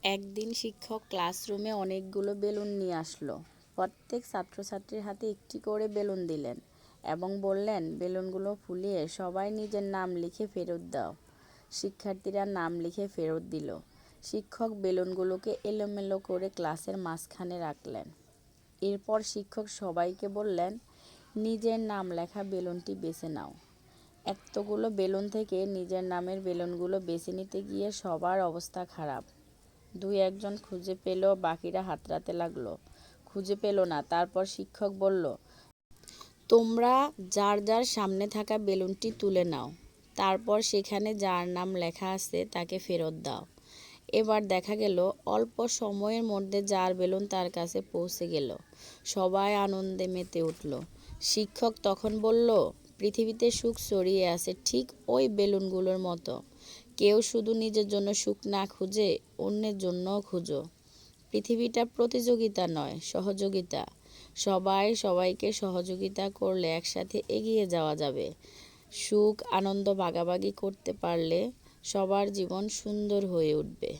একদিন শিক্ষক ক্লাসরুমে অনেকগুলো বেলুন নিয়ে আসলো। প্রত্যেক ছাত্রছাত্রীর হাতে একটি করে বেলুন দিলেন এবং বললেন, বেলুনগুলো ফুলিয়ে সবাই নিজের নাম লিখে ফেরত দাও। শিক্ষার্থীরা নাম লিখে ফেরত দিল। শিক্ষক বেলুনগুলোকে এলোমেলো করে ক্লাসের মাঝখানে রাখলেন। এরপর শিক্ষক সবাইকে বললেন, নিজের নাম লেখা বেলুনটি বেছে নাও। এতগুলো বেলুন থেকে নিজের নামের বেলুনগুলো বেছে নিতে গিয়ে সবার অবস্থা খারাপ। দুই একজন খুঁজে পেল, বাকিরা হাতড়াতে লাগলো, খুঁজে পেল না। তারপর শিক্ষক বলল, তোমরা যার যার সামনে থাকা বেলুনটি তুলে নাও, তারপর সেখানে যার নাম লেখা আছে তাকে ফেরত দাও। এবার দেখা গেল অল্প সময়ের মধ্যে যার বেলুন তার কাছে পৌঁছে গেল। সবাই আনন্দে মেতে উঠল। শিক্ষক তখন বলল, পৃথিবীতে সুখ ছড়িয়ে আছে ঠিক ওই বেলুনগুলোর মতো। কেউ শুধু নিজের জন্য সুখ না খুঁজে অন্যের জন্যও খুঁজো। পৃথিবীটা প্রতিযোগিতা নয়, সহযোগিতা। সবাই সবাইকে সহযোগিতা করলে একসাথে এগিয়ে যাওয়া যাবে। সুখ আনন্দ ভাগাভাগি করতে পারলে সবার জীবন সুন্দর হয়ে উঠবে।